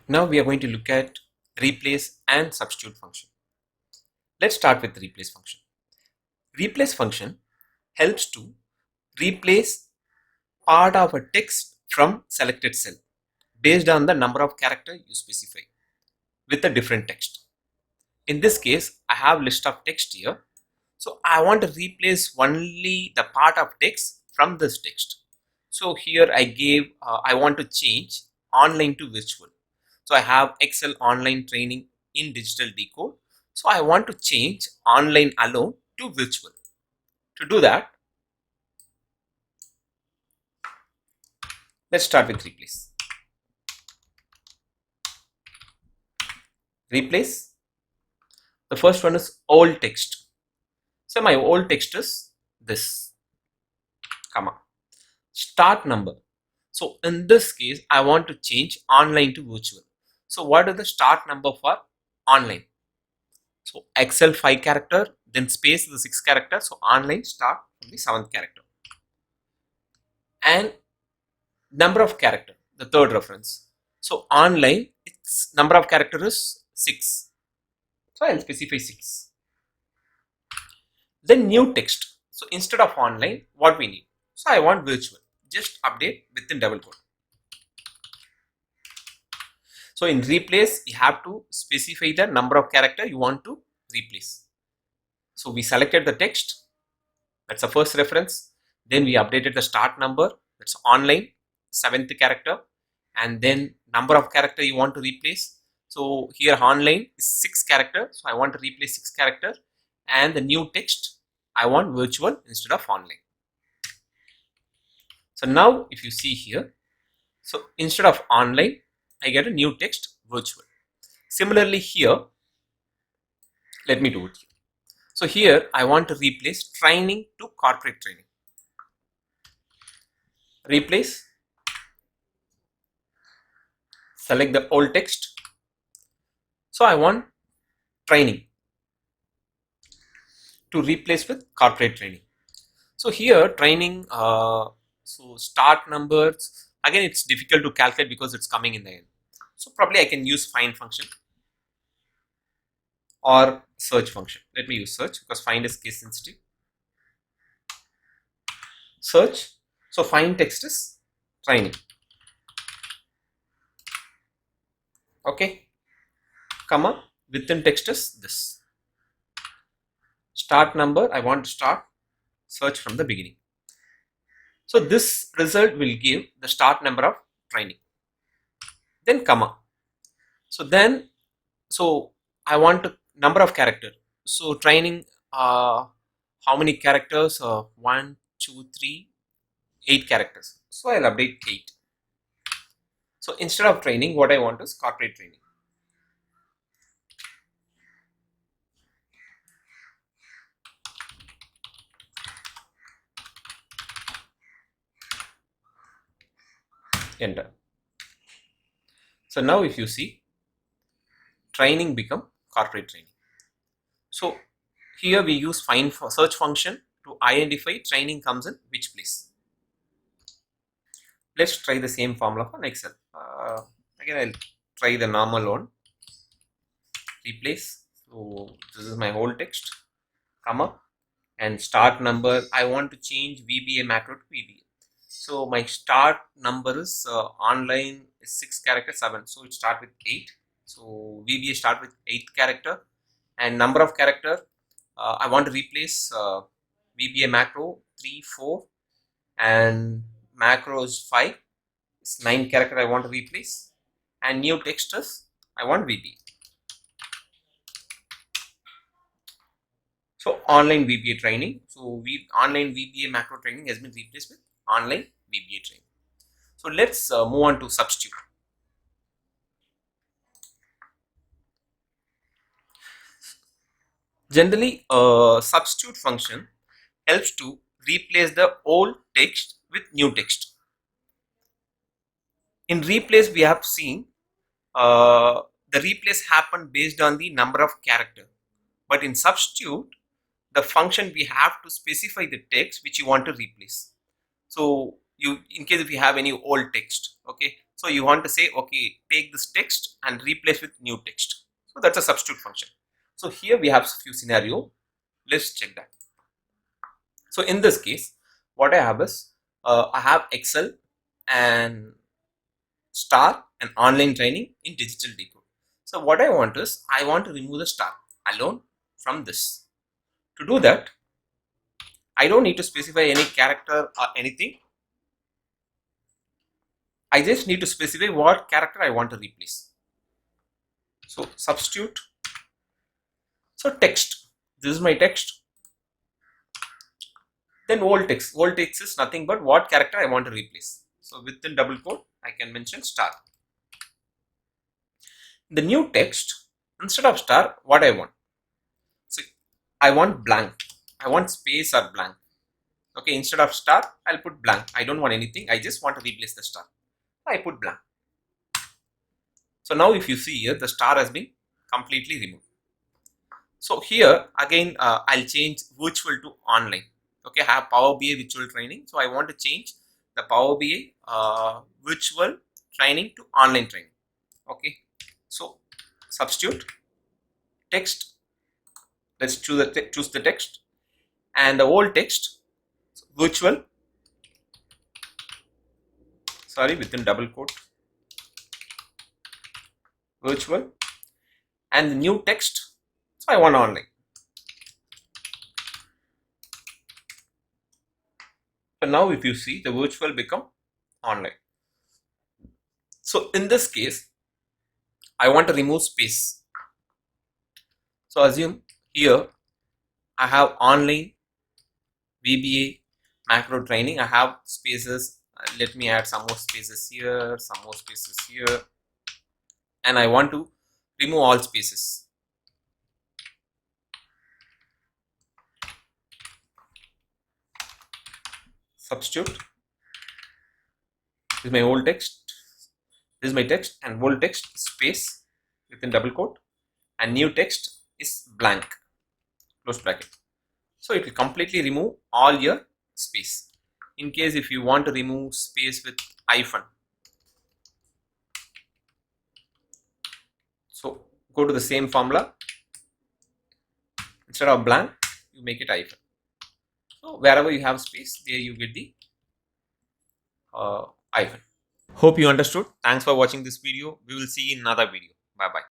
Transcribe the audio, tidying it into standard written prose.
Now we are going to look at replace and substitute function. Let's start with the replace function. Replace function helps to replace part of a text from selected cell based on the number of characters you specify with a different text. In this case, I have list of text here. So I want to replace only the part of text from this text. So here I want to change online to virtual. So I have Excel online training in digital decode. So I want to change online alone to virtual. To do that, let's start with replace. Replace. The first one is old text. So my old text is this, comma. Start number. So in this case, I want to change online to virtual. So what is the start number for online? So Excel 5 character, then space the 6 character. So online start from the 7th character. And number of character, the third reference. So online, its number of character is 6. So I'll specify 6. Then new text. So instead of online, what we need? So I want virtual. Just update within double quote. So in replace, you have to specify the number of character you want to replace. So we selected the text. That's the first reference. Then we updated the start number. That's online, 7th character. And then number of character you want to replace. So here online is 6 character. So I want to replace 6 character. And the new text, I want virtual instead of online. So now if you see here, so instead of online, I get a new text virtual. Similarly here, let me do it here. So here I want to replace training to corporate training. Replace, select the old text. So I want training to replace with corporate training. So here training, so start numbers, again it's difficult to calculate because it's coming in the end. So probably I can use find function or search function. Let me use search because find is case sensitive. Search, so find text is training. Okay, comma, within text is this. Start number, I want to start, search from the beginning. So this result will give the start number of training. Then comma. So I want to number of character. So training, how many characters? 1, 2, 3, 8 characters. So I'll update 8. So instead of training, what I want is corporate training. Enter. So now if you see, training become corporate training. So here we use find for search function to identify training comes in which place. Let's try the same formula for Excel. Again, I'll try the normal one. Replace. So this is my whole text, comma, and start number. I want to change VBA macro to VBA. So my start number is online is 6 character 7. So it start with 8. So VBA start with 8 character, and number of character I want to replace VBA macro 3, 4, and macro is 5. It's 9 character I want to replace, and new text is I want VBA. So online VBA training. So online VBA macro training has been replaced with online VBA training. So let's move on to substitute. Generally, a substitute function helps to replace the old text with new text. In replace, we have seen the replace happened based on the number of character, but in substitute, the function we have to specify the text which you want to replace. So in case if you have any old text, okay, So you want to say, okay, take this text and replace with new text. So that's a substitute function. So here we have a few scenario. Let's check that. So in this case, what I have is, I have Excel and star and online training in digital decode. So what I want is, I want to remove the star alone from this. To do that, I don't need to specify any character or anything. I just need to specify what character I want to replace. So substitute. So text. This is my text. Then old text. Old text is nothing but what character I want to replace. So within double quote, I can mention star. The new text, instead of star, what I want? So I want blank. I want space or blank. Okay, instead of star, I'll put blank. I don't want anything. I just want to replace the star. I put blank. So now if you see here, the star has been completely removed. So here again, I'll change virtual to online. Okay, I have Power BI virtual training. So I want to change the Power BI virtual training to online training. Okay, so substitute text. Let's choose the text, and the old text, virtual. Sorry, within double quote, virtual, and the new text. So I want online. So now if you see, the virtual become online. So in this case, I want to remove space. So assume here I have online VBA macro training. I have spaces. Let me add some more spaces here, some more spaces here, and I want to remove all spaces. Substitute. This is my old text. This is my text, and old text space within double quote, and new text is blank, close bracket. So it will completely remove all your space. In case if you want to remove space with hyphen, so go to the same formula. Instead of blank, you make it hyphen. So wherever you have space, there you get the hyphen. Hope you understood. Thanks for watching this video. We will see you in another video. Bye bye.